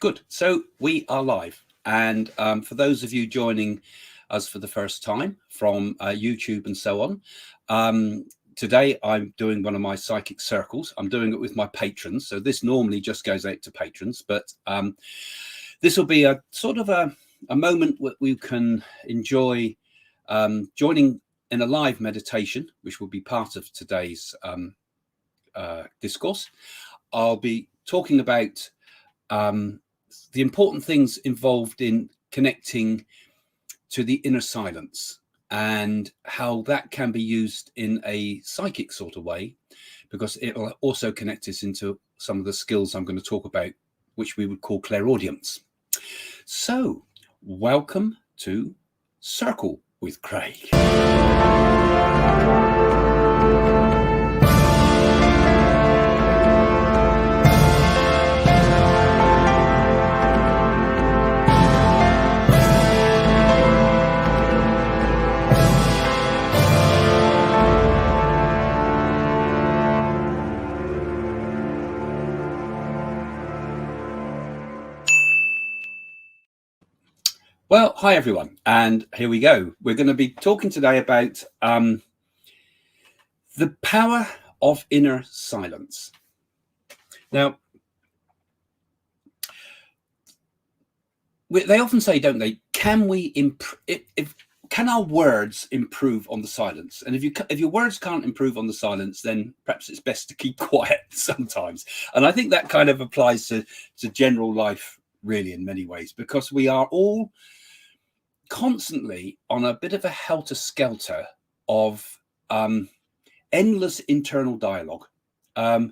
Good. So we are live. And for those of you joining us for the first time from YouTube and so on, today I'm doing one of my psychic circles. I'm doing it with my patrons. So this normally just goes out to patrons, but this will be a sort of a moment where we can enjoy joining in a live meditation, which will be part of today's discourse. I'll be talking about the important things involved in connecting to the inner silence and how that can be used in a psychic sort of way, because it will also connect us into some of the skills I'm going to talk about, which we would call clairaudience. So welcome to Circle with Craig. Well, hi everyone, and here we go. We're going to be talking today about the power of inner silence. Now, they often say, don't they, can we can our words improve on the silence? And if your words can't improve on the silence, then perhaps it's best to keep quiet sometimes. And I think that kind of applies to general life, really, in many ways, because we are all constantly on a bit of a helter-skelter of endless internal dialogue. Our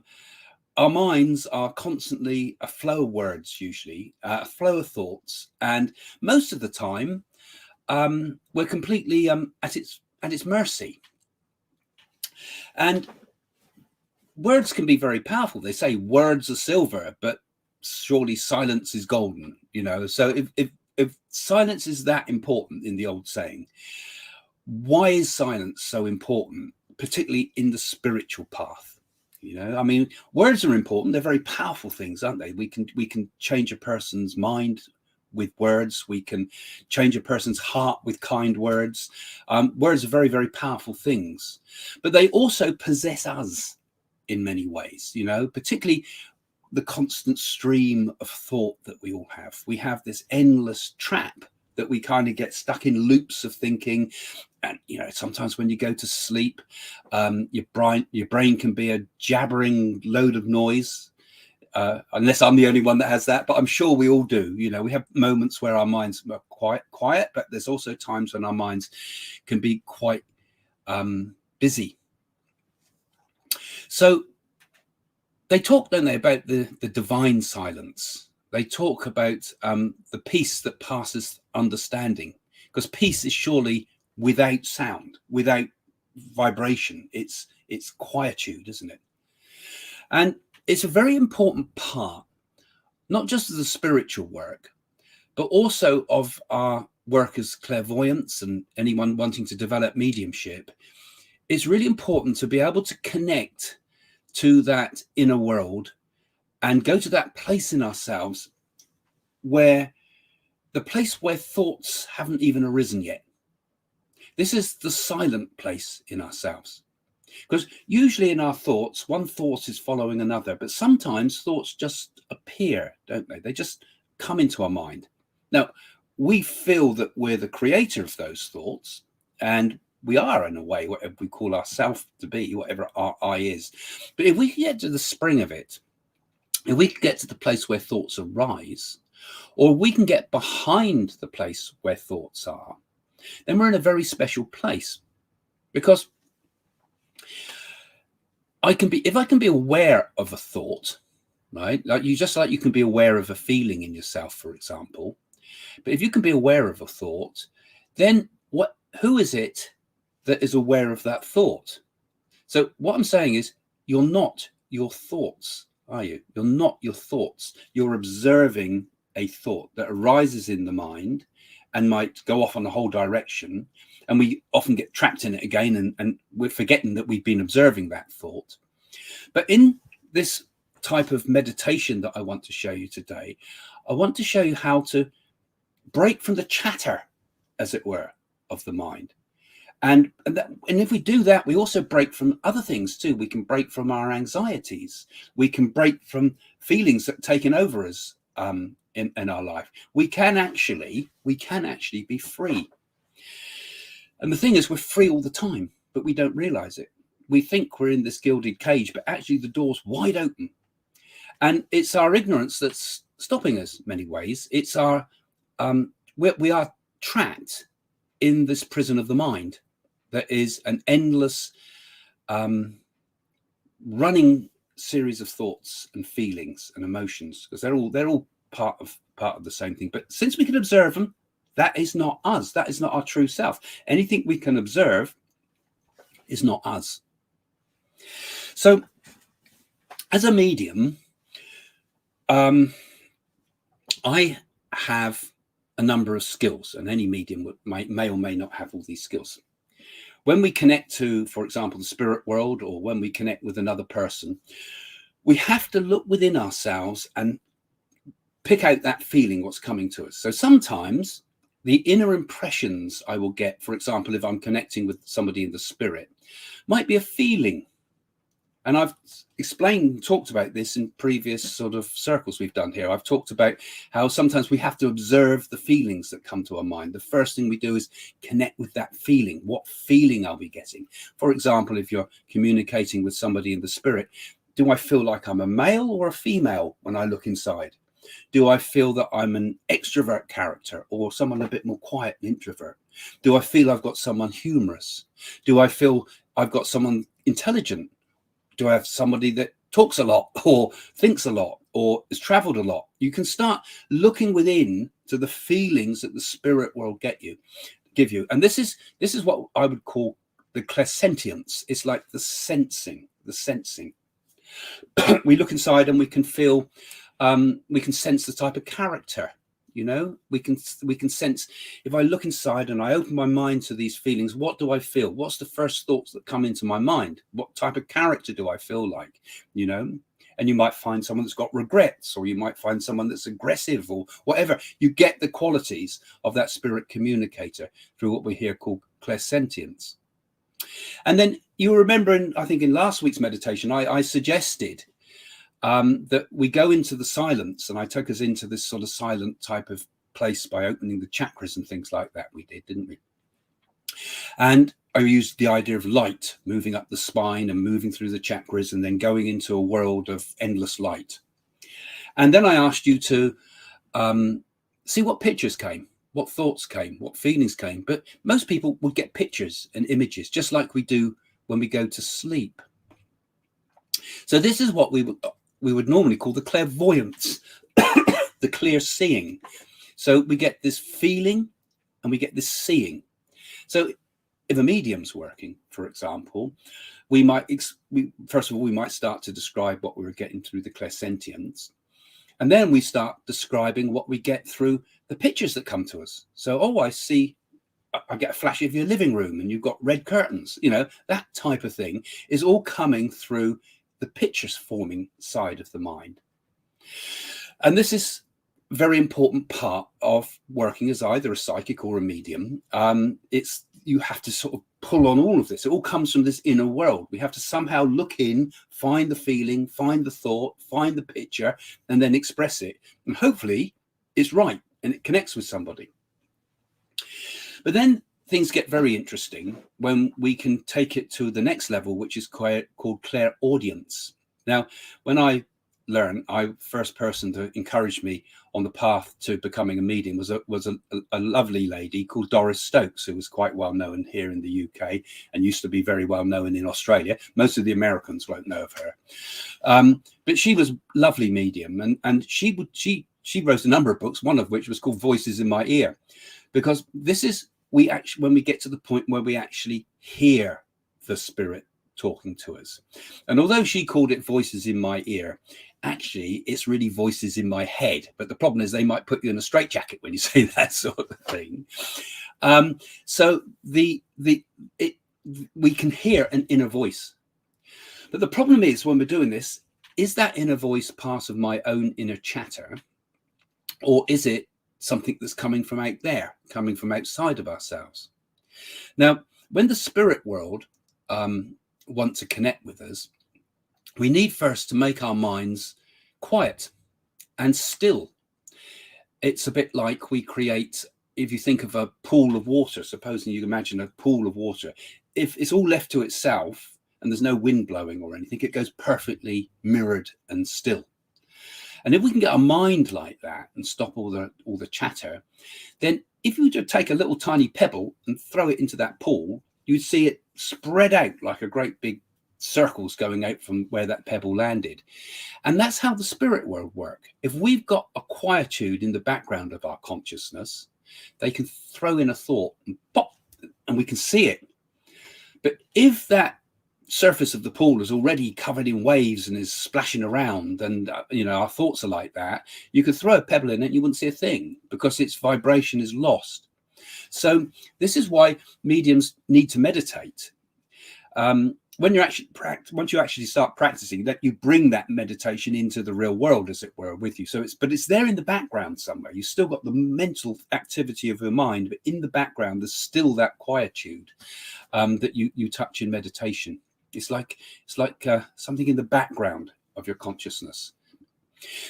minds are constantly a flow of words, usually a flow of thoughts, and most of the time we're completely at its mercy. And words can be very powerful. They say words are silver, but surely silence is golden. You know, so if silence is that important in the old saying, why is silence so important, particularly in the spiritual path? You know, I mean, words are important. They're very powerful things, aren't they? We can change a person's mind with words. We can change a person's heart with kind words. Words are very, very powerful things, but they also possess us in many ways, you know, particularly the constant stream of thought that we all have. We have this endless trap that we kind of get stuck in loops of thinking. And, you know, sometimes when you go to sleep, your brain can be a jabbering load of noise, unless I'm the only one that has that, but I'm sure we all do. You know, we have moments where our minds are quiet, but there's also times when our minds can be quite busy. So they talk, don't they, about the divine silence. They talk about the peace that passes understanding, because peace is surely without sound, without vibration. It's quietude, isn't it? And it's a very important part, not just of the spiritual work, but also of our work as clairvoyants and anyone wanting to develop mediumship. It's really important to be able to connect to that inner world and go to that place in ourselves where the place where thoughts haven't even arisen yet. This is the silent place in ourselves, because usually in our thoughts, one thought is following another, but sometimes thoughts just appear, don't they? They just come into our mind. Now, we feel that we're the creator of those thoughts, and we are, in a way, whatever we call ourselves to be, whatever our I is. But if we can get to the spring of it, if we can get to the place where thoughts arise, or we can get behind the place where thoughts are, then we're in a very special place. Because if I can be aware of a thought, right? Like you can be aware of a feeling in yourself, for example. But if you can be aware of a thought, then who is it that is aware of that thought? So what I'm saying is, you're not your thoughts, are you? You're not your thoughts. You're observing a thought that arises in the mind and might go off on a whole direction. And we often get trapped in it again, and we're forgetting that we've been observing that thought. But in this type of meditation that I want to show you today, I want to show you how to break from the chatter, as it were, of the mind. And if we do that, we also break from other things too. We can break from our anxieties. We can break from feelings that have taken over us in our life. We can actually be free. And the thing is, we're free all the time, but we don't realize it. We think we're in this gilded cage, but actually the door's wide open. And it's our ignorance that's stopping us in many ways. It's our, we are trapped in this prison of the mind that is an endless running series of thoughts and feelings and emotions, because they're all part of the same thing. But since we can observe them, that is not us. That is not our true self. Anything we can observe is not us. So as a medium, I have a number of skills, and any medium may or may not have all these skills. When we connect to, for example, the spirit world, or when we connect with another person, we have to look within ourselves and pick out that feeling, what's coming to us. So sometimes the inner impressions I will get, for example, if I'm connecting with somebody in the spirit, might be a feeling. And I've talked about this in previous sort of circles we've done here. I've talked about how sometimes we have to observe the feelings that come to our mind. The first thing we do is connect with that feeling. What feeling are we getting? For example, if you're communicating with somebody in the spirit, do I feel like I'm a male or a female when I look inside? Do I feel that I'm an extrovert character or someone a bit more quiet and introvert? Do I feel I've got someone humorous? Do I feel I've got someone intelligent? Do I have somebody that talks a lot or thinks a lot or has traveled a lot? You can start looking within to the feelings that the spirit world give you. And this is what I would call the clairaudience. It's like the sensing. We look inside and we can feel, we can sense the type of character. You know, we can sense, if I look inside and I open my mind to these feelings, what do I feel? What's the first thoughts that come into my mind? What type of character do I feel like? You know, and you might find someone that's got regrets, or you might find someone that's aggressive, or whatever. You get the qualities of that spirit communicator through what we here call clairsentience. And then you remember, I think in last week's meditation, I suggested that we go into the silence, and I took us into this sort of silent type of place by opening the chakras and things like that. We did, didn't we? And I used the idea of light moving up the spine and moving through the chakras and then going into a world of endless light. And then I asked you to see what pictures came, what thoughts came, what feelings came. But most people would get pictures and images, just like we do when we go to sleep. So this is what we would normally call the clairvoyance, the clear seeing. So we get this feeling and we get this seeing. So if a medium's working, for example, first of all, we might start to describe what we were getting through the clairsentience. And then we start describing what we get through the pictures that come to us. So, I get a flash of your living room and you've got red curtains, you know, that type of thing is all coming through the pictures forming side of the mind. And this is a very important part of working as either a psychic or a medium. You have to sort of pull on all of this. It all comes from this inner world. We have to somehow look in, find the feeling, find the thought, find the picture, and then express it. And hopefully it's right and it connects with somebody. But then things get very interesting when we can take it to the next level, which is called clairaudience. Now, when I learned, first person to encourage me on the path to becoming a medium was a lovely lady called Doris Stokes, who was quite well known here in the UK and used to be very well known in Australia. Most of the Americans won't know of her, but she was a lovely medium, and she wrote a number of books, one of which was called Voices in My Ear, because this is when we get to the point where we actually hear the spirit talking to us. And although she called it voices in my ear, actually it's really voices in my head. But the problem is they might put you in a straitjacket when you say that sort of thing. So we can hear an inner voice. But the problem is when we're doing this, is that inner voice part of my own inner chatter? or is it something that's coming from out there, coming from outside of ourselves? Now, when the spirit world want to connect with us, we need first to make our minds quiet and still. It's a bit like we create, if you think of a pool of water, supposing you imagine a pool of water, if it's all left to itself and there's no wind blowing or anything, it goes perfectly mirrored and still. And if we can get our mind like that and stop all the chatter, then if you just take a little tiny pebble and throw it into that pool, you'd see it spread out like a great big circles going out from where that pebble landed. And that's how the spirit world work. If we've got a quietude in the background of our consciousness, they can throw in a thought and pop, and we can see it. But if that surface of the pool is already covered in waves and is splashing around, and our thoughts are like that, you could throw a pebble in it and you wouldn't see a thing, because its vibration is lost. So this is why mediums need to meditate. When you're actually once you actually start practicing, that you bring that meditation into the real world, as it were, with you. So it's there in the background somewhere. You still got the mental activity of your mind, but in the background there's still that quietude that you touch in meditation. It's like something in the background of your consciousness.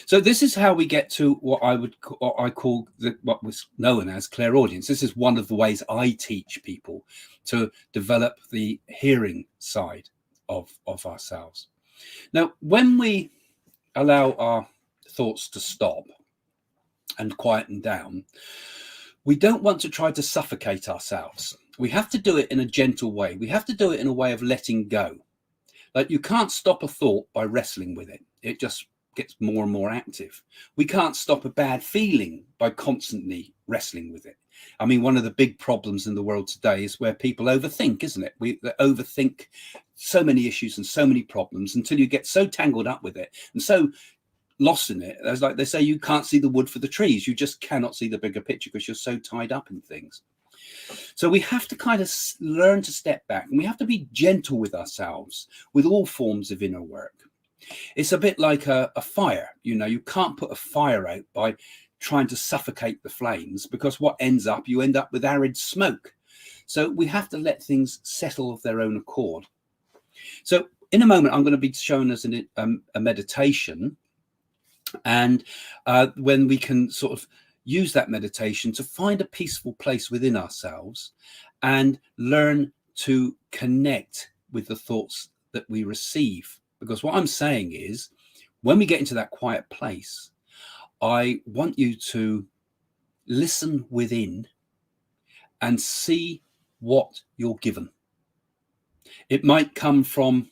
So this is how we get to what I call what was known as clairaudience. This is one of the ways I teach people to develop the hearing side of ourselves. Now, when we allow our thoughts to stop and quieten down, we don't want to try to suffocate ourselves. We have to do it in a gentle way. We have to do it in a way of letting go. Like, you can't stop a thought by wrestling with it. It just gets more and more active. We can't stop a bad feeling by constantly wrestling with it. I mean, one of the big problems in the world today is where people overthink, isn't it? We overthink so many issues and so many problems until you get so tangled up with it and so lost in it. It's like they say, you can't see the wood for the trees. You just cannot see the bigger picture because you're so tied up in things. So we have to kind of learn to step back, and we have to be gentle with ourselves with all forms of inner work. It's a bit like a fire. You can't put a fire out by trying to suffocate the flames, because you end up with arid smoke. So we have to let things settle of their own accord. So in a moment, I'm going to be showing us a meditation, and when we can sort of use that meditation to find a peaceful place within ourselves and learn to connect with the thoughts that we receive. Because what I'm saying is, when we get into that quiet place, I want you to listen within and see what you're given. It might come from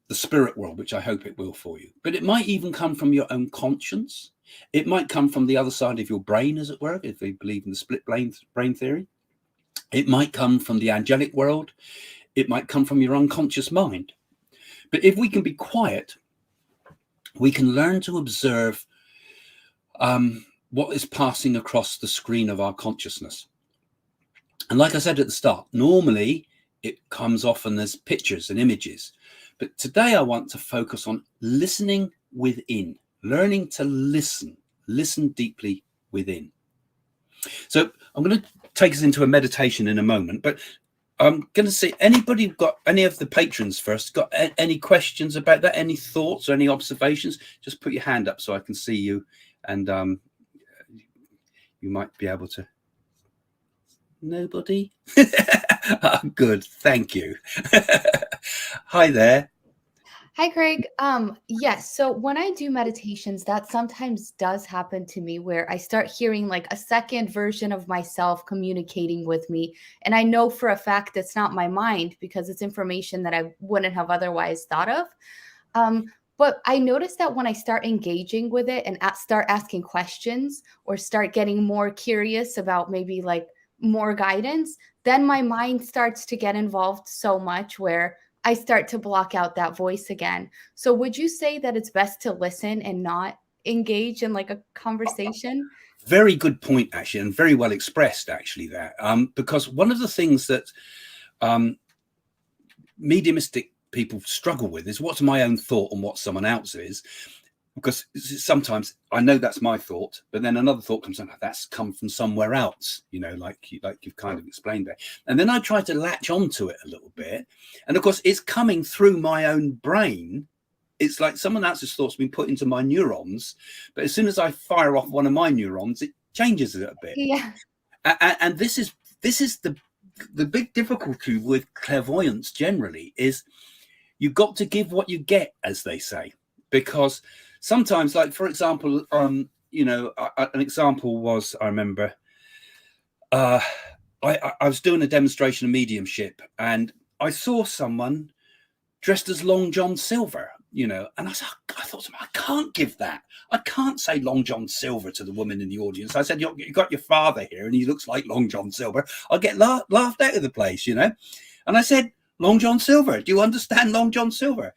the spirit world, which I hope it will for you, but it might even come from your own conscience. It might come from the other side of your brain, as it were, if we believe in the split brain theory. It might come from the angelic world. It might come from your unconscious mind. But if we can be quiet, we can learn to observe what is passing across the screen of our consciousness. And like I said at the start, normally it comes often as pictures and images. But today I want to focus on listening within, learning to listen deeply within. So I'm going to take us into a meditation in a moment, but I'm going to see, anybody got any of the patrons first, got any questions about that, any thoughts or any observations? Just put your hand up so I can see you, and you might be able to. Nobody? Oh, good, thank you. Hi there. Hi, Craig. Yes. So when I do meditations, that sometimes does happen to me, where I start hearing like a second version of myself communicating with me. And I know for a fact it's not my mind, because it's information that I wouldn't have otherwise thought of. But I noticed that when I start engaging with it and start asking questions, or start getting more curious about maybe like more guidance, then my mind starts to get involved so much where I start to block out that voice again. So would you say that it's best to listen and not engage in like a conversation? Very good point, actually, and very well expressed, actually, there. Because one of the things that mediumistic people struggle with is what's my own thought and what someone else's. because sometimes I know that's my thought, but then another thought comes up, that's come from somewhere else, you know, like you've kind of explained there. And then I try to latch onto it a little bit. And of course, it's coming through my own brain. It's like someone else's thoughts been put into my neurons. But as soon as I fire off one of my neurons, it changes it a bit. Yeah. And this is the big difficulty with clairvoyance generally is you've got to give what you get, as they say, because sometimes, like, for example, you know, an example was, I remember, I was doing a demonstration of mediumship and I saw someone dressed as Long John Silver, you know, and I thought, I can't give that. I can't say Long John Silver to the woman in the audience. I said, you got your father here and he looks like Long John Silver. I'll get laughed out of the place, you know. And I said, Long John Silver, do you understand Long John Silver?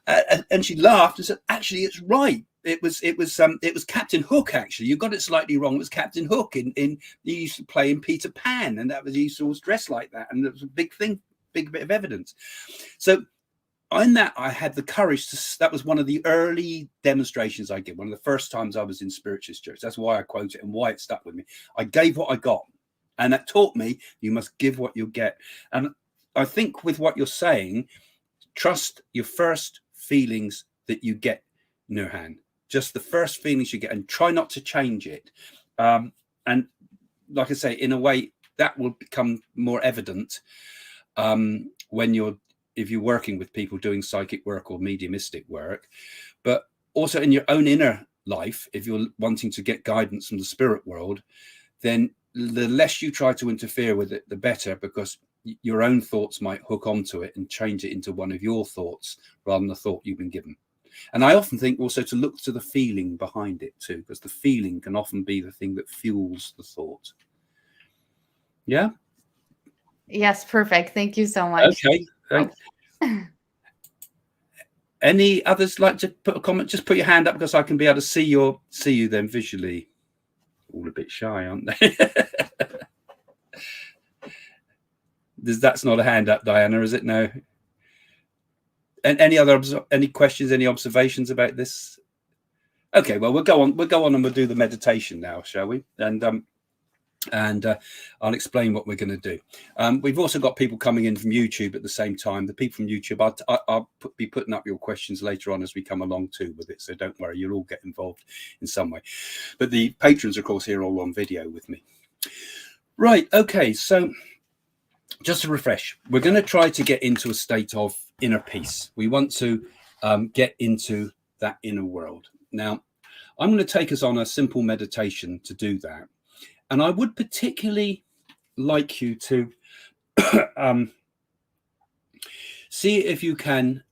And she laughed and said, actually, it's right. It was Captain Hook. Actually, you got it slightly wrong. It was Captain Hook in he used to play in Peter Pan, and that was he used to always dress like that, and it was a big thing, big bit of evidence. So in that, I had the courage to. That was one of the early demonstrations I did. One of the first times I was in Spiritualist Church. That's why I quote it and why it stuck with me. I gave what I got, and that taught me you must give what you get. And I think with what you're saying, trust your first feelings that you get, Nurhan. Just the first feelings you get, and try not to change it. And like I say, in a way, that will become more evident if you're working with people doing psychic work or mediumistic work, but also in your own inner life. If you're wanting to get guidance from the spirit world, then the less you try to interfere with it, the better, because your own thoughts might hook onto it and change it into one of your thoughts rather than the thought you've been given. And I often think also to look to the feeling behind it too, because the feeling can often be the thing that fuels the thought. Yeah. Yes, perfect. Thank you so much. Okay. Thanks. Any others like to put a comment? Just put your hand up because I can be able to see you then visually. All a bit shy, aren't they? That's not a hand up, Diana, is it? No. And any questions, any observations about this? Okay, well, we'll go on and we'll do the meditation now, shall we? And I'll explain what we're going to do. We've also got people coming in from YouTube at the same time. The people from YouTube, I'll be putting up your questions later on as we come along too with it. So don't worry, you'll all get involved in some way. But the patrons, of course, here are all on video with me. Right, okay, so just to refresh, we're going to try to get into a state of inner peace. We want to get into that inner world. Now, I'm going to take us on a simple meditation to do that. And I would particularly like you to see if you can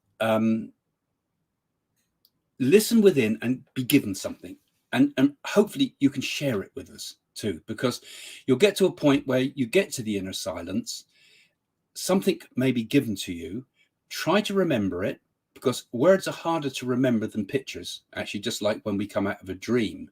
listen within and be given something. And hopefully you can share it with us too, because you'll get to a point where you get to the inner silence. Something may be given to you. Try to remember it, because words are harder to remember than pictures. Actually, just like when we come out of a dream,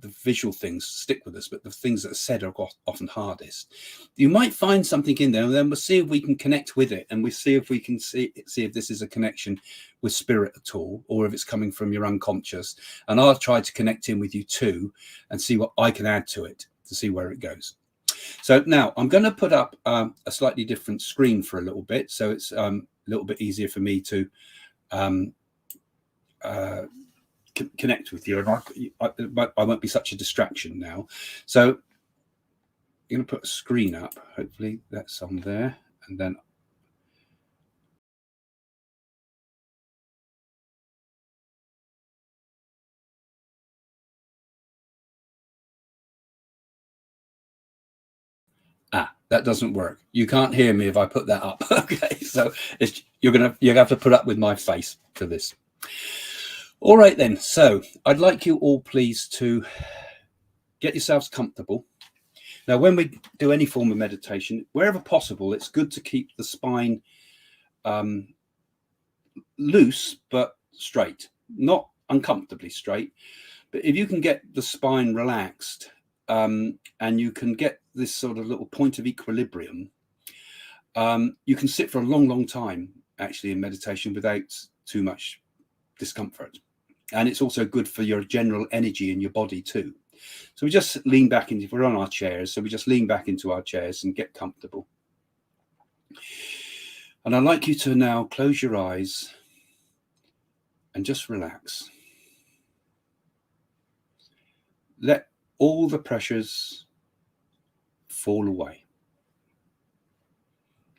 the visual things stick with us, but the things that are said are often hardest. You might find something in there, and then we'll see if we can connect with it, and we'll see if we can see if this is a connection with spirit at all, or if it's coming from your unconscious. And I'll try to connect in with you too, and see what I can add to it to see where it goes. So now I'm going to put up a slightly different screen for a little bit, so it's a little bit easier for me to connect with you, and I won't be such a distraction now. So I'm going to put a screen up. Hopefully that's on there, and then that doesn't work. You can't hear me if I put that up. Okay, so you're gonna have to put up with my face for this. All right then, so I'd like you all please to get yourselves comfortable. Now, when we do any form of meditation, wherever possible, it's good to keep the spine loose but straight, not uncomfortably straight. But if you can get the spine relaxed and you can get this sort of little point of equilibrium, you can sit for a long, long time actually in meditation without too much discomfort. And it's also good for your general energy in your body too. So we just lean back into, if we're on our chairs, so we just lean back into our chairs and get comfortable. And I'd like you to now close your eyes and just relax. Let all the pressures fall away.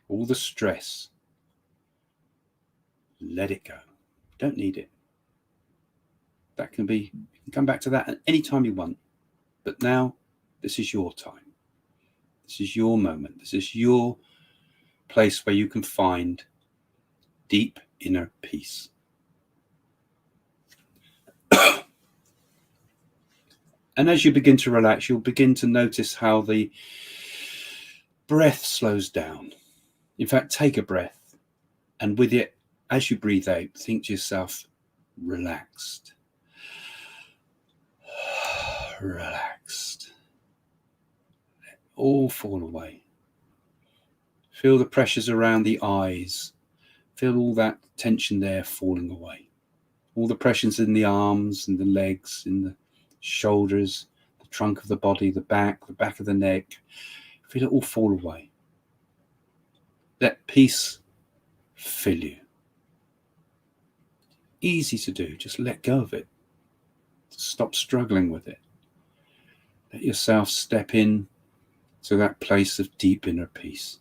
All the stress, let it go. Don't need it. That can be, you can come back to that at any time you want. But now, this is your time. This is your moment. This is your place where you can find deep inner peace. And as you begin to relax, you'll begin to notice how the breath slows down. In fact, take a breath, and with it, as you breathe out, think to yourself, relaxed. Relaxed. Let it all fall away. Feel the pressures around the eyes. Feel all that tension there falling away. All the pressures in the arms and the legs, in the shoulders, the trunk of the body, the back of the neck. Feel it all fall away. Let peace fill you. Easy to do. Just let go of it. Stop struggling with it. Let yourself step in to that place of deep inner peace.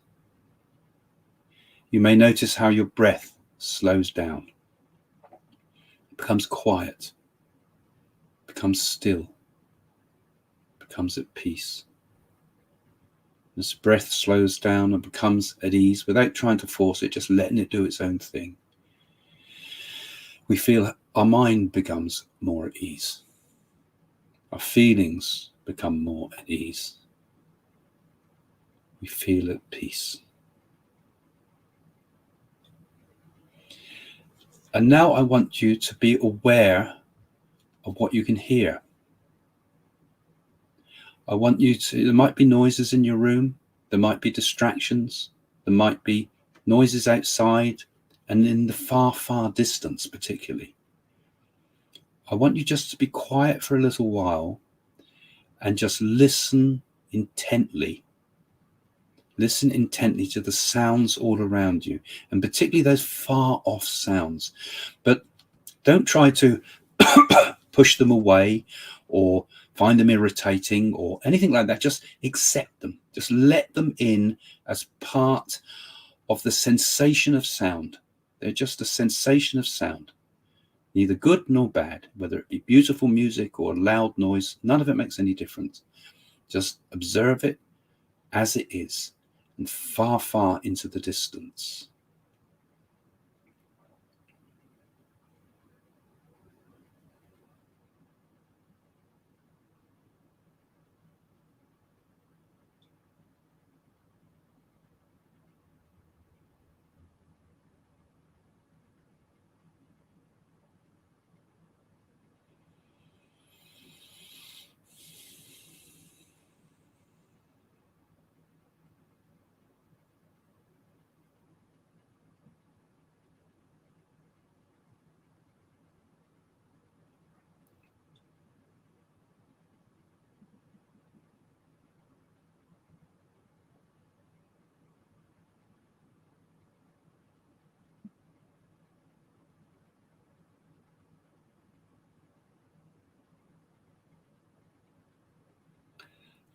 You may notice how your breath slows down. It becomes quiet, becomes still, becomes at peace. As breath slows down and becomes at ease, without trying to force it, just letting it do its own thing, we feel our mind becomes more at ease. Our feelings become more at ease. We feel at peace. And now I want you to be aware of what you can hear. I want you to, there might be noises in your room, there might be distractions, there might be noises outside and in the far, far distance particularly. I want you just to be quiet for a little while and just listen intently. Listen intently to the sounds all around you, and particularly those far off sounds. But don't try to push them away or find them irritating or anything like that. Just accept them. Just let them in as part of the sensation of sound. They're just a sensation of sound. Neither good nor bad, whether it be beautiful music or loud noise, none of it makes any difference. Just observe it as it is and far, far into the distance.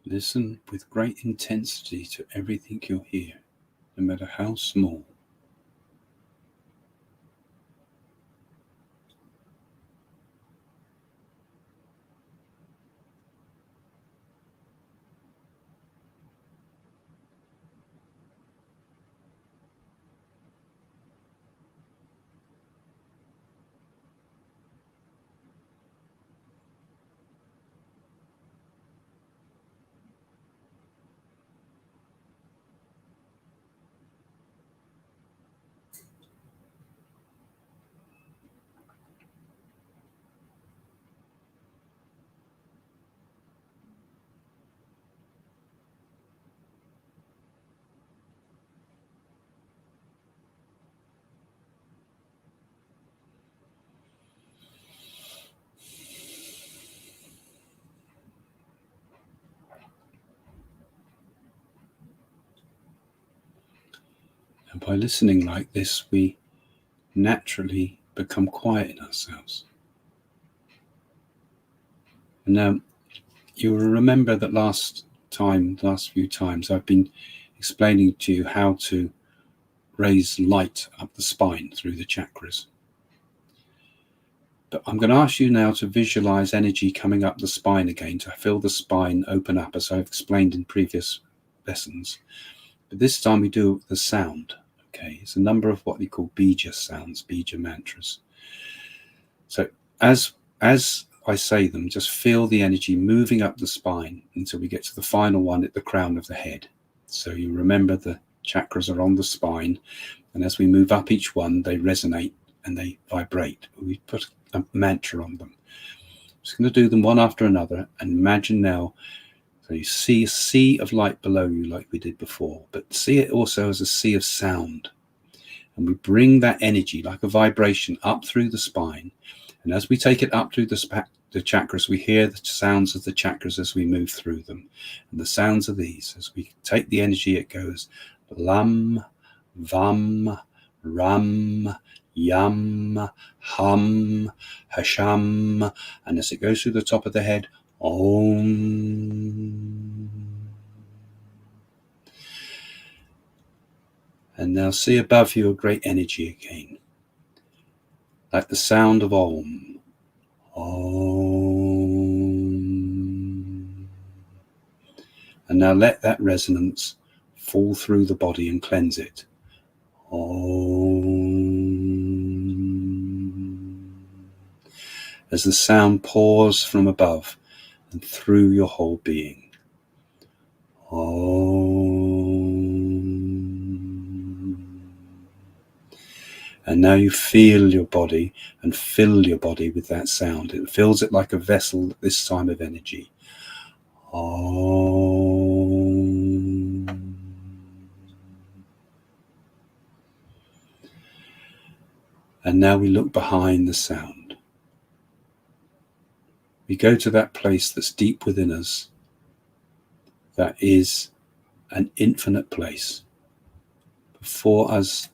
Listen with great intensity to everything you hear, no matter how small. And by listening like this, we naturally become quiet in ourselves. And now you'll remember that last few times, I've been explaining to you how to raise light up the spine through the chakras. But I'm going to ask you now to visualize energy coming up the spine again, to feel the spine open up, as I've explained in previous lessons. But this time we do the sound. Okay, it's a number of what we call bija sounds, bija mantras. So as I say them, just feel the energy moving up the spine until we get to the final one at the crown of the head. So you remember the chakras are on the spine, and as we move up each one, they resonate and they vibrate. We put a mantra on them. I'm just going to do them one after another, and imagine now, so you see a sea of light below you like we did before, but see it also as a sea of sound. And we bring that energy like a vibration up through the spine. And as we take it up through the chakras, we hear the sounds of the chakras as we move through them. And the sounds of these, as we take the energy, it goes lam, vam, ram, yam, hum, hasham. And as it goes through the top of the head, om. And now see above you a great energy again, like the sound of om. Om. And now let that resonance fall through the body and cleanse it. Om. As the sound pours from above and through your whole being. Om. And now you feel your body and fill your body with that sound. It fills it like a vessel at this time of energy. Om. And now we look behind the sound. We go to that place that's deep within us, that is an infinite place. Before us,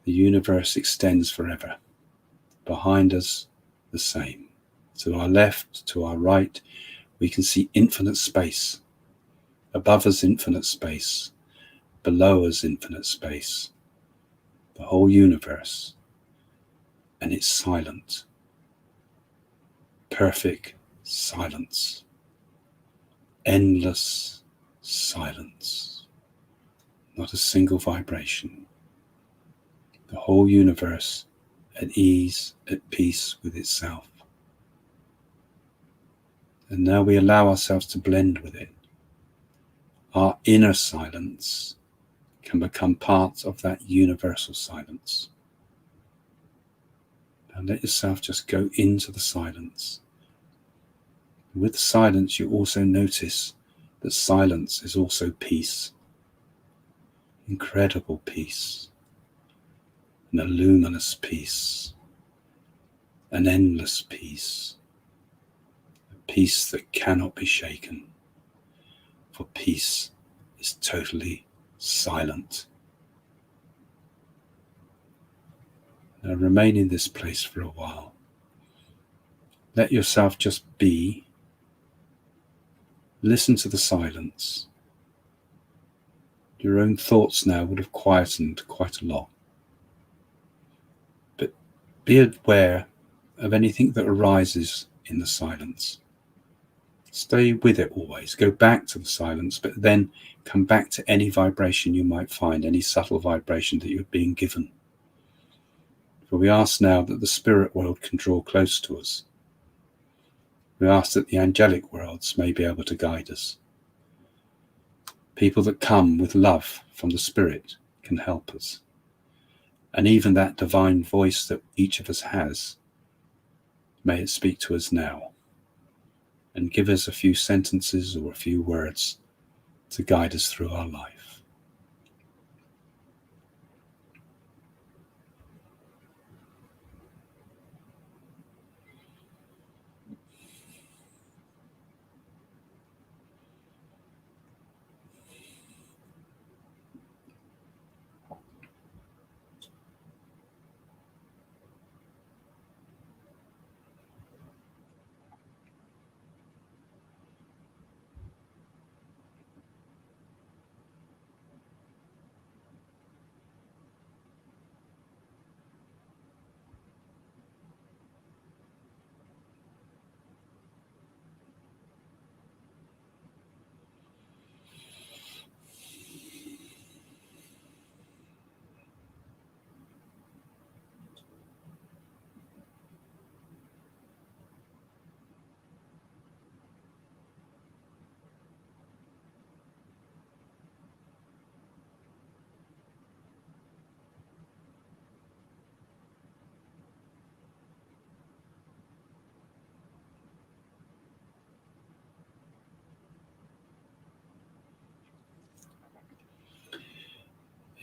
the universe extends forever. Behind us, the same. To our left, to our right, we can see infinite space. Above us, infinite space. Below us, infinite space. The whole universe. And it's silent. Perfect silence. Endless silence. Not a single vibration. The whole universe at ease, at peace with itself. And now we allow ourselves to blend with it. Our inner silence can become part of that universal silence. And let yourself just go into the silence. With silence, you also notice that silence is also peace. Incredible peace. An luminous peace. An endless peace. A peace that cannot be shaken. For peace is totally silent. Now remain in this place for a while. Let yourself just be. Listen to the silence. Your own thoughts now would have quietened quite a lot. But be aware of anything that arises in the silence. Stay with it always. Go back to the silence, but then come back to any vibration you might find, any subtle vibration that you're being given. For we ask now that the spirit world can draw close to us. We ask that the angelic worlds may be able to guide us. People that come with love from the spirit can help us. And even that divine voice that each of us has, may it speak to us now and give us a few sentences or a few words to guide us through our life.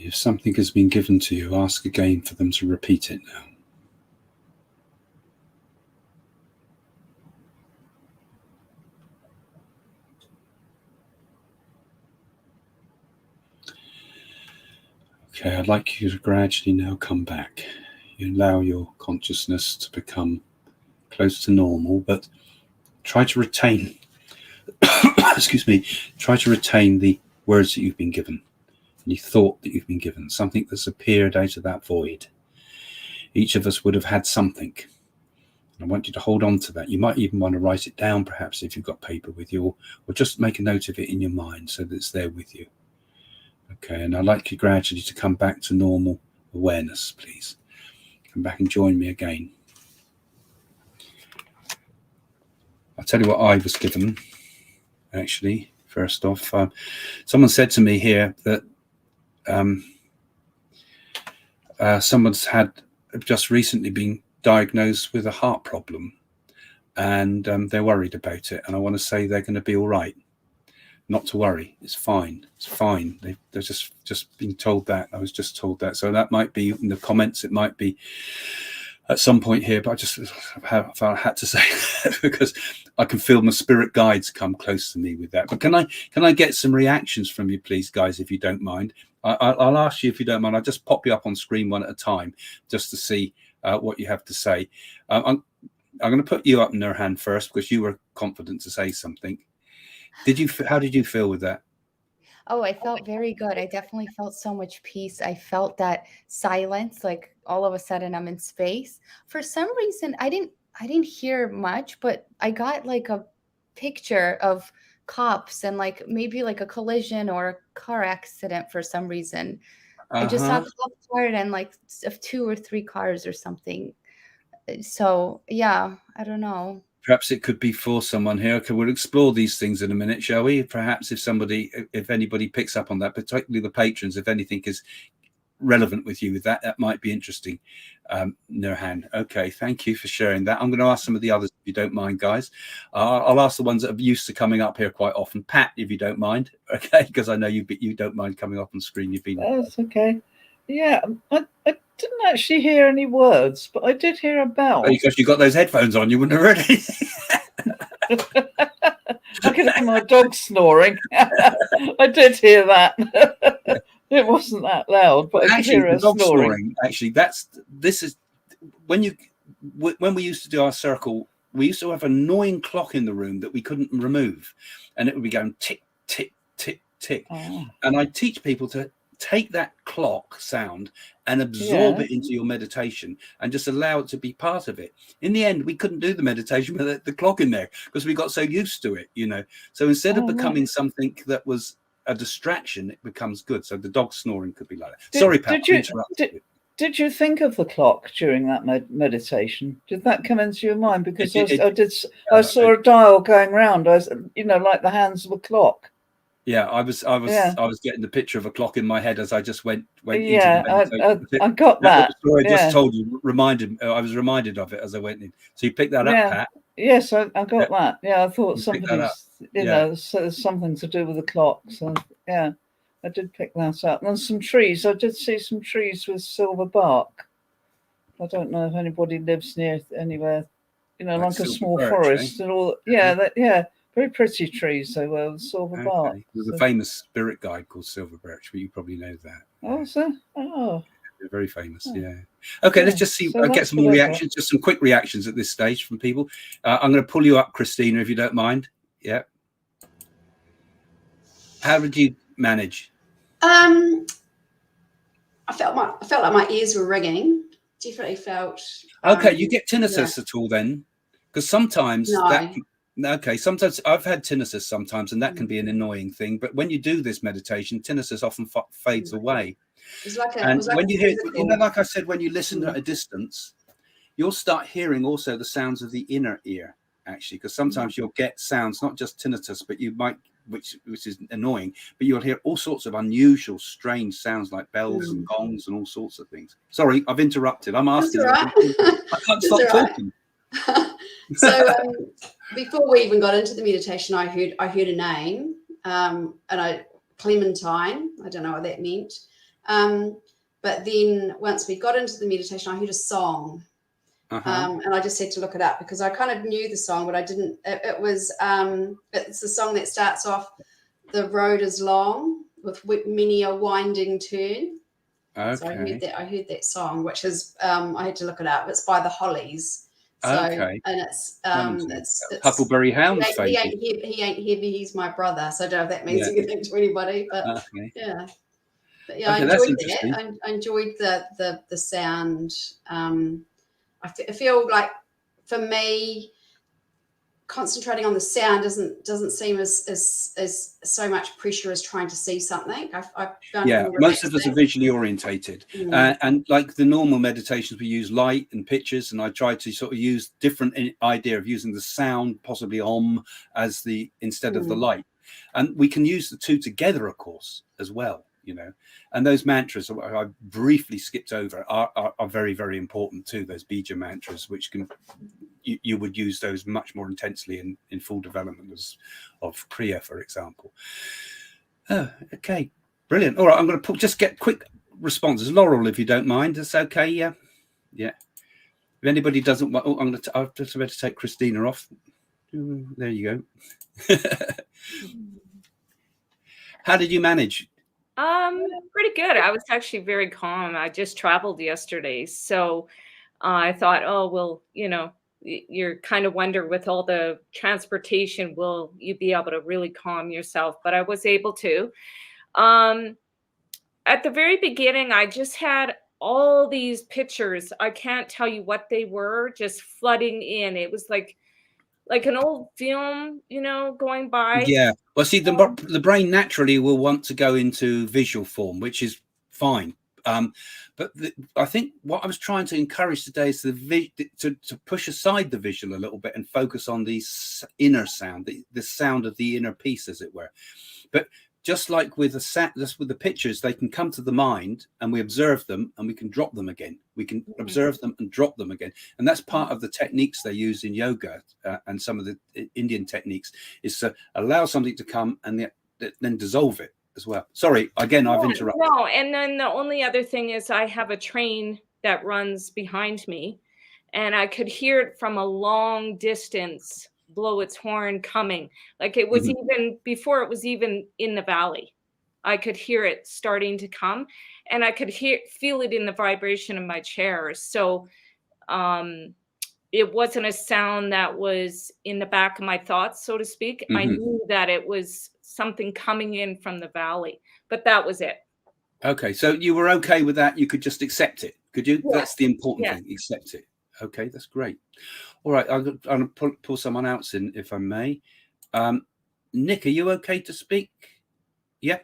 If something has been given to you, ask again for them to repeat it now. Okay, I'd like you to gradually now come back. You allow your consciousness to become close to normal, but try to retain, excuse me, try to retain the words that you've been given, any thought that you've been given, something that's appeared out of that void. Each of us would have had something. I want you to hold on to that. You might even want to write it down, perhaps, if you've got paper with you, or just make a note of it in your mind so that it's there with you. Okay, and I'd like you gradually to come back to normal awareness, please. Come back and join me again. I'll tell you what I was given, actually, first off. Someone said to me here that someone's had just recently been diagnosed with a heart problem, and they're worried about it. And I want to say they're going to be all right. Not to worry, it's fine. It's fine. They're just being told that. I was just told that. So that might be in the comments. It might be at some point here, but I just felt I had to say that because I can feel my spirit guides come close to me with that. But can I get some reactions from you, please, guys, if you don't mind? I'll ask you if you don't mind. I'll just pop you up on screen one at a time just to see what you have to say. I'm going to put you up, Nurhan, first because you were confident to say something. How did you feel with that? Oh, I felt very good. I definitely felt so much peace. I felt that silence, like all of a sudden I'm in space. For some reason, I didn't hear much, but I got like a picture of cops and like maybe like a collision or a car accident for some reason. I just saw cop car and like of 2 or 3 cars or something. So yeah, I don't know. Perhaps it could be for someone here. Okay, we'll explore these things in a minute, shall we? Perhaps if anybody picks up on that, particularly the patrons, if anything is relevant with you with that might be interesting. Nurhan, okay, thank you for sharing that. I'm going to ask some of the others, if you don't mind, guys. I'll ask the ones that are used to coming up here quite often. Pat, if you don't mind, okay, because I know you don't mind coming up on screen. You've been. That's okay. Yeah, I didn't actually hear any words, but I did hear a bell. Because you got those headphones on, you wouldn't have heard anything. I could hear my dog snoring. I did hear that. It wasn't that loud, but I could hear her snoring. Actually, this is when we used to do our circle. We used to have an annoying clock in the room that we couldn't remove, and it would be going tick, tick, tick, tick. Oh. And I teach people to take that clock sound and absorb it into your meditation and just allow it to be part of it. In the end, we couldn't do the meditation with the clock in there because we got so used to it, So instead of becoming something that was a distraction, it becomes good. So the dog snoring could be like that. Sorry, Pat, did you think of the clock during that meditation? Did that come into your mind? Because I saw a dial going round. I was, like the hands of a clock. Yeah, I was getting the picture of a clock in my head as I just went into the meditation. I got that. Story I just told you I was reminded of it as I went in. So you picked that up, Pat? Yes, I got that. Yeah, I thought there's something to do with the clock. So yeah, I did pick that up. And some trees. I did see some trees with silver bark. I don't know if anybody lives near anywhere, like a small forest and all. Yeah. Very pretty trees they were, with silver bark. There's a famous spirit guide called Silver Birch, but you probably know that. Oh, so? Oh. They're very famous, yeah. Okay, let's just see. I'll get some more reactions, just some quick reactions at this stage from people. I'm going to pull you up, Christina, if you don't mind. Yeah. How did you manage? I felt like my ears were ringing. Definitely felt. Okay, you get tinnitus at all then? Because sometimes sometimes I've had tinnitus sometimes, and that can be an annoying thing. But when you do this meditation, tinnitus often fades away. When you hear, like I said, when you listen at a distance, you'll start hearing also the sounds of the inner ear, actually, because sometimes you'll get sounds, not just tinnitus, but you might, which is annoying, but you'll hear all sorts of unusual, strange sounds like bells and gongs and all sorts of things. Sorry, I've interrupted. I'm asking. Right. I can't stop talking. So before we even got into the meditation, I heard a name, and Clementine. I don't know what that meant. But then once we got into the meditation, I heard a song. And I just had to look it up because I kind of knew the song, but I didn't. It's the song that starts off, "The road is long with many a winding turn." Okay. So I heard that song, which is I had to look it up. It's by the Hollies. So, okay. And it's Huckleberry Hound he ain't heavy. He's my brother. So I don't know if that means anything to anybody, but yeah. But yeah, Okay, I that's enjoyed interesting. that. I enjoyed the sound. I feel like for me, concentrating on the sound doesn't seem as so much pressure as trying to see something. I found it more most of us are relaxing. visually orientated, and like the normal meditations, we use light and pictures, and I try to sort of use different idea of using the sound, possibly as the instead of the light, and we can use the two together, of course, as well. You know, and those mantras I briefly skipped over are very, very important too. Those bija mantras, which can you would use those much more intensely in full development of Kriya, for example. Oh, okay, brilliant. All right, I'm going to just get quick responses. Laurel, if you don't mind, that's okay. Yeah. If anybody doesn't want, I've just about to take Christina off. There you go. How did you manage? Pretty good. I was actually very calm. I just traveled yesterday. So I thought, oh, well, you're kind of wonder with all the transportation, will you be able to really calm yourself? But I was able to. At the very beginning, I just had all these pictures. I can't tell you what they were, just flooding in. It was like an old film, going by. Yeah. Well, see, the brain naturally will want to go into visual form, which is fine. But I think what I was trying to encourage today is to push aside the visual a little bit and focus on the inner sound, the sound of the inner piece, as it were. But just like with the pictures, they can come to the mind and we observe them and we can drop them again. We can observe them and drop them again. And that's part of the techniques they use in yoga and some of the Indian techniques, is to allow something to come and then dissolve it as well. Sorry, again, I've interrupted. No, and then the only other thing is I have a train that runs behind me and I could hear it from a long distance blow its horn coming. Like it was even before it was even in the valley. I could hear it starting to come and I could feel it in the vibration of my chair. So it wasn't a sound that was in the back of my thoughts, so to speak. I knew that it was something coming in from the valley, but that was it. Okay, so you were okay with that? You could just accept it, could you? Yeah. That's the important thing, accept it. Okay, that's great. All right, I'll pull someone else in, if I may. Nick, are you okay to speak? Yeah.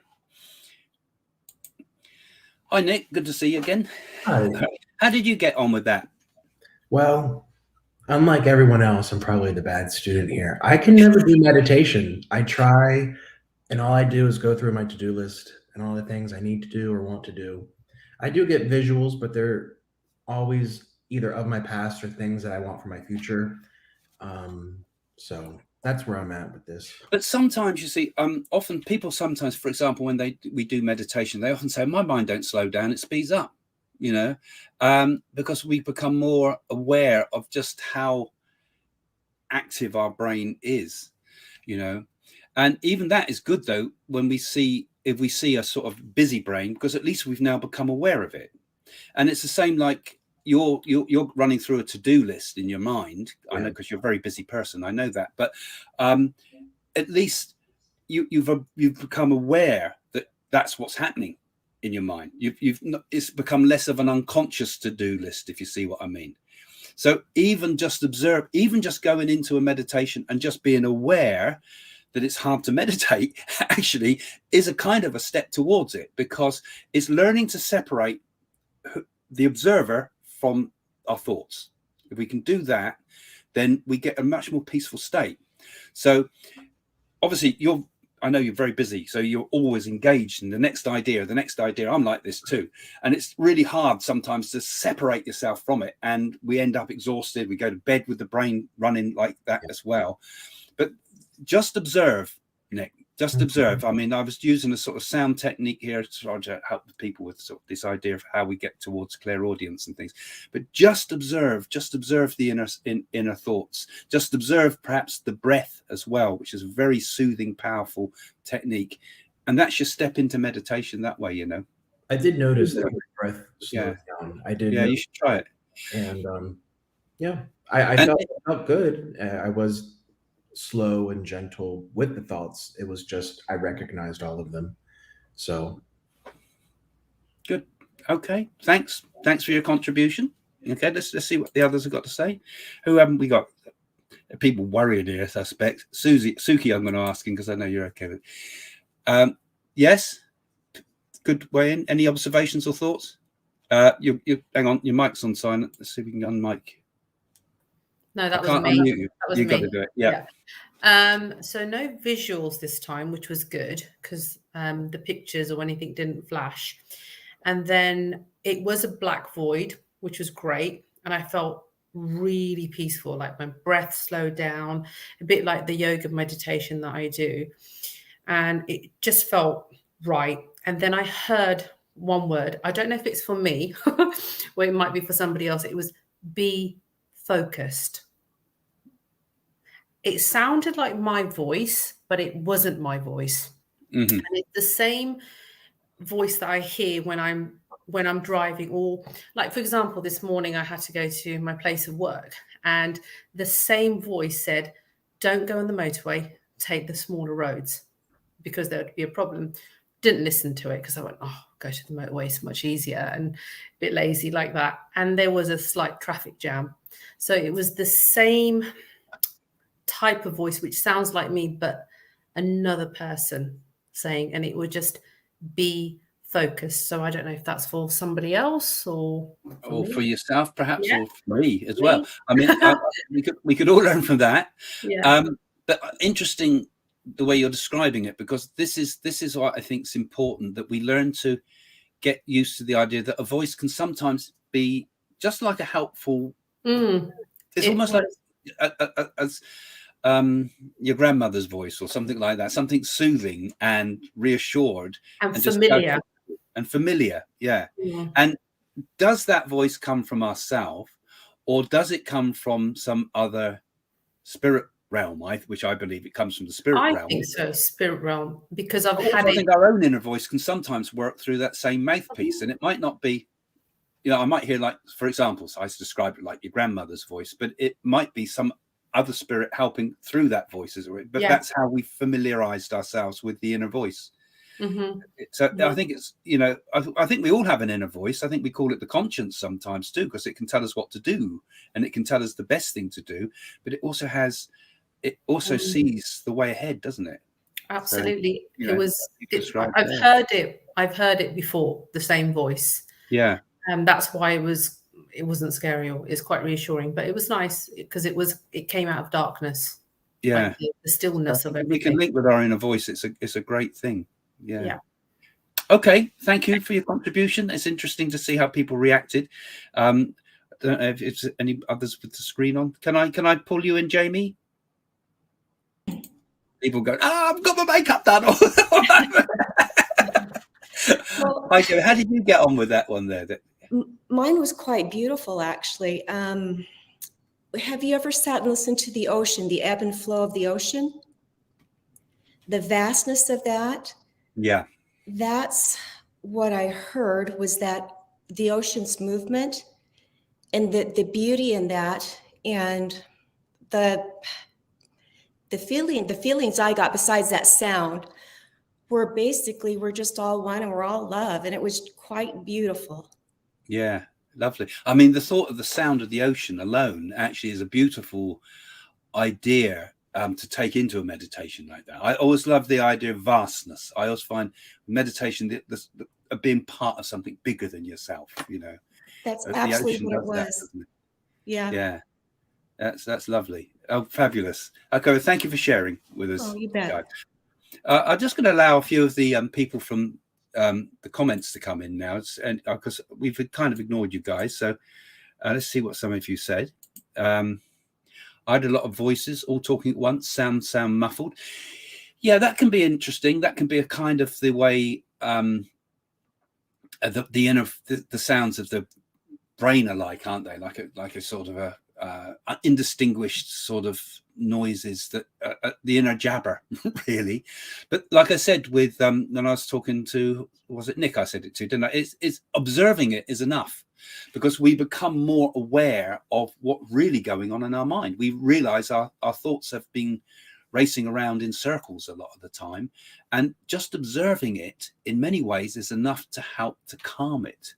Hi, Nick. Good to see you again. Hi. How did you get on with that? Well, unlike everyone else, I'm probably the bad student here. I can never do meditation. I try, and all I do is go through my to-do list and all the things I need to do or want to do. I do get visuals, but they're always either of my past or things that I want for my future. So that's where I'm at with this. But sometimes you see, often people sometimes, for example, when we do meditation, they often say, my mind don't slow down, it speeds up, because we become more aware of just how active our brain is, and even that is good though, if we see a sort of busy brain, because at least we've now become aware of it. And it's the same like you're running through a to-do list in your mind. I know, because you're a very busy person, I know that, but at least you've become aware that that's what's happening in your mind. It's become less of an unconscious to-do list, if you see what I mean. So even just going into a meditation and just being aware that it's hard to meditate actually is a kind of a step towards it, because it's learning to separate the observer from our thoughts. If we can do that, then we get a much more peaceful state. So obviously I know you're very busy, so you're always engaged in the next idea. I'm like this too. And it's really hard sometimes to separate yourself from it. And we end up exhausted. We go to bed with the brain running like that as well. But just observe, Nick, Just observe. I mean, I was using a sort of sound technique here to try to help people with sort of this idea of how we get towards clairaudience and things. But just observe the inner thoughts. Just observe perhaps the breath as well, which is a very soothing, powerful technique. And that's your step into meditation that way, you know. I did notice that my breath slowed down. I did. Yeah, you should try it. And I felt good. I was slow and gentle with the thoughts. It was just I recognized all of them. So good. Okay. Thanks for your contribution. Okay, let's see what the others have got to say. Who haven't we got? People worrying here, I suspect. Suki, I'm going to ask him because I know you're okay with it. Yes. Good way in. Any observations or thoughts? You hang on, your mic's on silent. Let's see if we can unmic. No, that was me. Unmute you. That was you me. got to do it. Yeah. So no visuals this time, which was good because the pictures or anything didn't flash. And then it was a black void, which was great. And I felt really peaceful, like my breath slowed down, a bit like the yoga meditation that I do. And it just felt right. And then I heard one word. I don't know if it's for me or it might be for somebody else. It was be focused. It sounded like my voice, but it wasn't my voice. Mm-hmm. And it's the same voice that I hear when I'm driving, or like, for example, this morning I had to go to my place of work and the same voice said, don't go on the motorway, take the smaller roads because there would be a problem. Didn't listen to it because I went, go to the motorway, it's much easier and a bit lazy like that. And there was a slight traffic jam. So it was the same type of voice, which sounds like me, but another person saying, and it would just be focused. So I don't know if that's for somebody else or for yourself, perhaps, or for me as well. I mean, we could all learn from that. Yeah. But interesting the way you're describing it, because this is what I think is important, that we learn to get used to the idea that a voice can sometimes be just like a helpful. It's almost like as your grandmother's voice or something like that, something soothing and reassured and familiar. Familiar, yeah. And does that voice come from ourselves, or does it come from some other spirit realm? Which I believe it comes from the spirit realm. I think so, spirit realm, because I think our own inner voice can sometimes work through that same mouthpiece, and it might not be. I might hear, like, for example, so I describe it like your grandmother's voice, but it might be some other spirit helping through that voice. But that's how we familiarized ourselves with the inner voice. Mm-hmm. So I think it's, I think we all have an inner voice. I think we call it the conscience sometimes too, because it can tell us what to do and it can tell us the best thing to do. But it also sees the way ahead, doesn't it? Absolutely. So, I've heard it before, the same voice. Yeah. And that's why it wasn't scary. It's quite reassuring, but it was nice because it came out of darkness. Yeah. Like the stillness of everything. We can link with our inner voice. It's a great thing. Yeah. Okay. Thank you for your contribution. It's interesting to see how people reacted. I don't know if it's any others with the screen on. Can I pull you in, Jamie? People go, I've got my makeup done. Hi, Joe. How did you get on with that one there? Mine was quite beautiful, actually. Have you ever sat and listened to the ocean, the ebb and flow of the ocean? The vastness of that? Yeah. That's what I heard, was that the ocean's movement and the beauty in that, and the feelings I got besides that sound were basically, we're just all one and we're all love. And it was quite beautiful. Yeah, lovely. I mean, the thought of the sound of the ocean alone actually is a beautiful idea to take into a meditation like that. I always love the idea of vastness. I always find meditation the being part of something bigger than yourself, That's absolutely what it was. Yeah. That's lovely. Oh, fabulous. Okay, well, thank you for sharing with us. Oh, you bet. I'm just going to allow a few of the people from the comments to come in now, and because we've kind of ignored you guys. So let's see what some of you said. I had a lot of voices all talking at once. Sound muffled. Yeah, that can be interesting. That can be a kind of the way the sounds of the brain are like, aren't they? Like a sort of a indistinguished sort of noises that the inner jabber, really. But like I said, with when I was talking to, was it Nick I said it to, didn't I? It's observing it is enough, because we become more aware of what's really going on in our mind. We realize our thoughts have been racing around in circles a lot of the time, and just observing it in many ways is enough to help to calm it.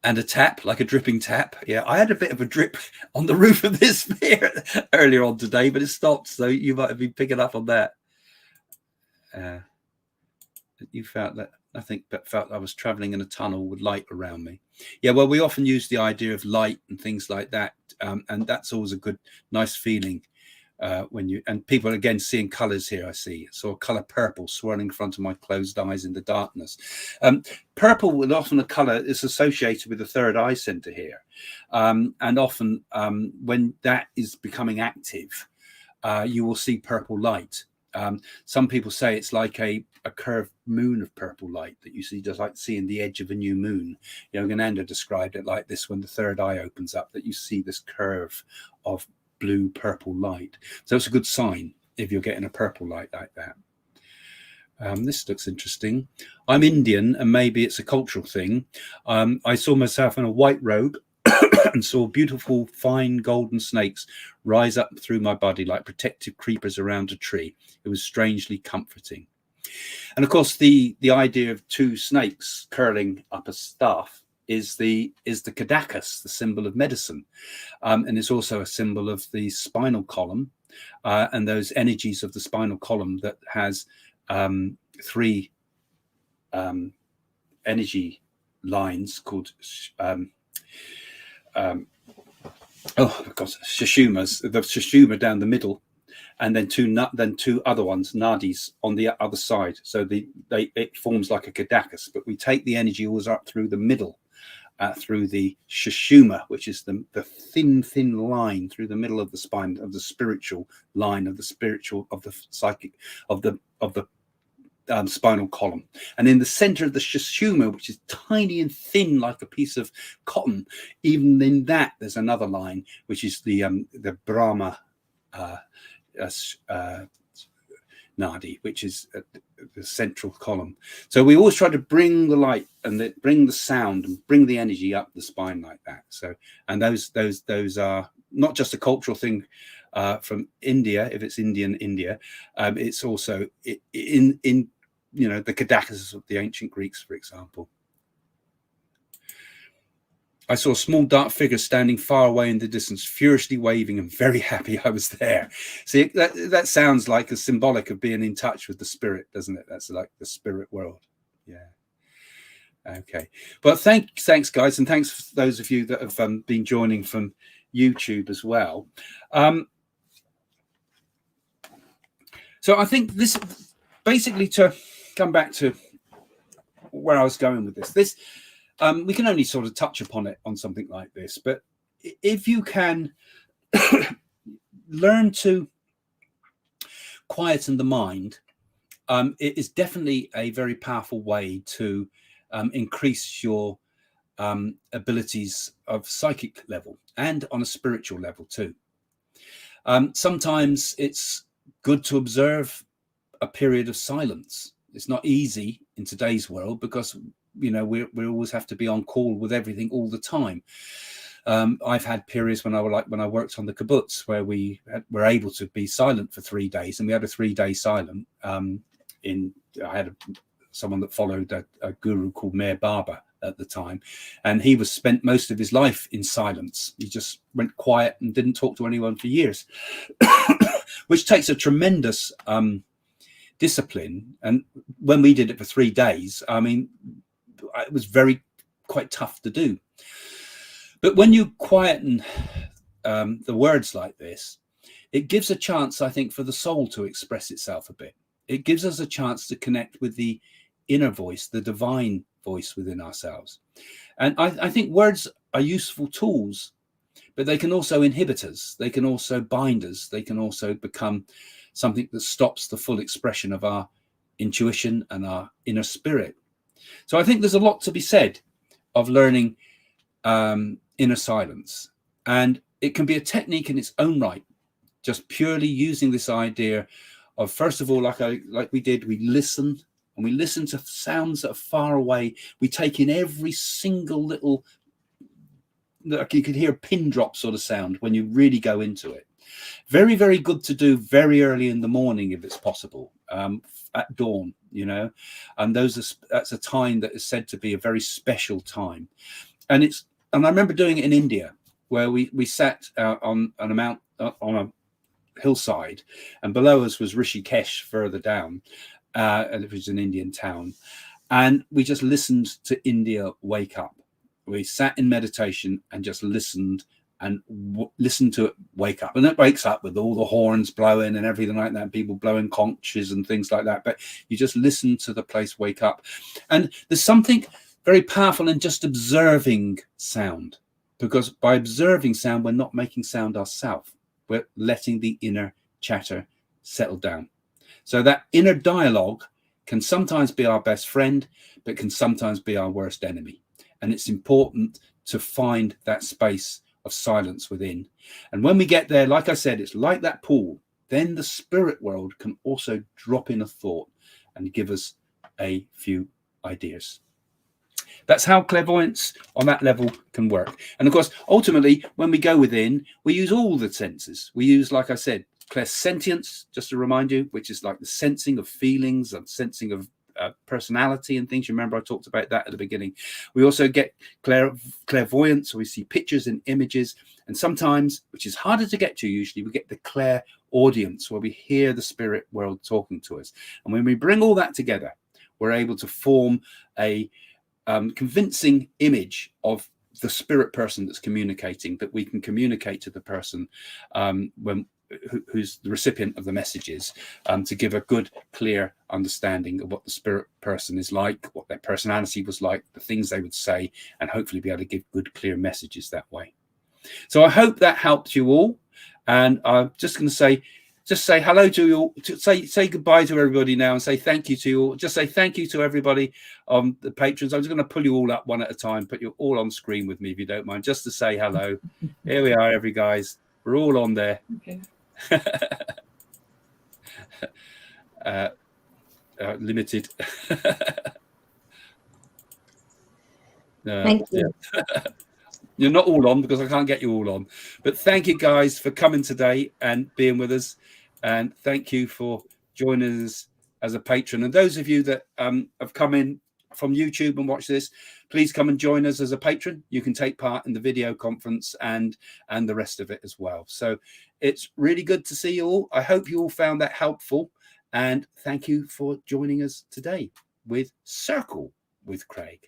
And a tap, like a dripping tap. Yeah, I had a bit of a drip on the roof of this sphere earlier on today, but it stopped. So you might have been picking up on that. You felt that, I think, but felt I was traveling in a tunnel with light around me. Yeah, well, we often use the idea of light and things like that. And that's always a good, nice feeling. When you, and people again seeing colors here. I saw a color purple swirling in front of my closed eyes in the darkness. Purple will often a color is associated with the third eye center here, and often when that is becoming active, you will see purple light. Some people say it's like a curved moon of purple light that you see, just like seeing the edge of a new moon. Yogananda described it like this: when the third eye opens up, that you see this curve of blue purple light. So it's a good sign if you're getting a purple light like that. This looks interesting. I'm Indian, and maybe it's a cultural thing. I saw myself in a white robe and saw beautiful fine golden snakes rise up through my body like protective creepers around a tree. It was strangely comforting. And of course the idea of two snakes curling up a staff is the Kadakas, the symbol of medicine, and it's also a symbol of the spinal column, and those energies of the spinal column that has three energy lines called Shushumas. The Shushuma down the middle, and then two other ones, NAADIs, on the other side. So it forms like a Kadakas, but we take the energy always up through the middle. Through the Shushuma, which is the thin line through the middle of the spine, of the spiritual line, of the spiritual, of the psychic, of the spinal column. And in the center of the Shushuma, which is tiny and thin like a piece of cotton, even in that there's another line, which is the Brahma NAADI, which is the central column. So we always try to bring the light and bring the sound and bring the energy up the spine like that. So, and those are not just a cultural thing from India, if it's Indian India, it's also in the Kadakas of the ancient Greeks, for example. I saw a small dark figure standing far away in the distance, furiously waving, and very happy I was there. See, that sounds like a symbolic of being in touch with the spirit, doesn't it? That's like the spirit world. Yeah. Okay. Well, thanks, guys, and thanks for those of you that have been joining from YouTube as well. So I think this, basically, to come back to where I was going with this. We can only sort of touch upon it on something like this, but if you can learn to quieten the mind, it is definitely a very powerful way to increase your abilities of psychic level and on a spiritual level too. Sometimes it's good to observe a period of silence. It's not easy in today's world because we always have to be on call with everything all the time. I've had periods when I worked on the kibbutz where we were able to be silent for 3 days, and we had a 3-day silent. I had someone that followed a guru called Meir Baba at the time, and he was spent most of his life in silence. He just went quiet and didn't talk to anyone for years, which takes a tremendous discipline. And when we did it for 3 days, I mean, it was quite tough to do. But when you quieten the words like this, it gives a chance, I think, for the soul to express itself a bit. It gives us a chance to connect with the inner voice, the divine voice within ourselves. And I think words are useful tools, but they can also inhibit us. They can also bind us. They can also become something that stops the full expression of our intuition and our inner spirit. So I think there's a lot to be said of learning inner silence, and it can be a technique in its own right, just purely using this idea of, first of all, like we did, we listen, and we listen to sounds that are far away. We take in every single little, like you could hear a pin drop sort of sound when you really go into it. Very, very good to do very early in the morning if it's possible, at dawn, you know, and that's a time that is said to be a very special time. And I remember doing it in India, where we sat on a hillside, and below us was Rishikesh further down, and it was an Indian town, and we just listened to India wake up. We sat in meditation and just listened and listened to it wake up, and it wakes up with all the horns blowing and everything like that, and people blowing conches and things like that. But you just listen to the place wake up, and there's something very powerful in just observing sound, because by observing sound, we're not making sound ourselves. We're letting the inner chatter settle down. So that inner dialogue can sometimes be our best friend, but can sometimes be our worst enemy. And it's important to find that space of silence within. And when we get there, like I said, it's like that pool. Then the spirit world can also drop in a thought and give us a few ideas. That's how clairvoyance on that level can work. And of course, ultimately, when we go within, we use all the senses. We use, like I said, clairsentience, just to remind you, which is like the sensing of feelings and sensing of personality and things. You remember I talked about that at the beginning. We also get clairvoyance, so we see pictures and images. And sometimes, which is harder to get to usually, we get the clairaudience, where we hear the spirit world talking to us. And when we bring all that together, we're able to form a convincing image of the spirit person that's communicating, that we can communicate to the person who's the recipient of the messages, to give a good, clear understanding of what the spirit person is like, what their personality was like, the things they would say, and hopefully be able to give good, clear messages that way. So I hope that helped you all. And I'm just going to say hello to you all, say goodbye to everybody now, and say thank you to you all. Just say thank you to everybody, the patrons. I'm just going to pull you all up one at a time, put you all on screen with me, if you don't mind, just to say hello. Here we are, every guys. We're all on there. Okay. Limited. Thank you. You're not all on because I can't get you all on. But thank you guys for coming today and being with us. And thank you for joining us as a patron. And those of you that have come in from YouTube and watch this, please come and join us as a patron. You can take part in the video conference and the rest of it as well. So it's really good to see you all. I hope you all found that helpful. And thank you for joining us today with Circle with Craig.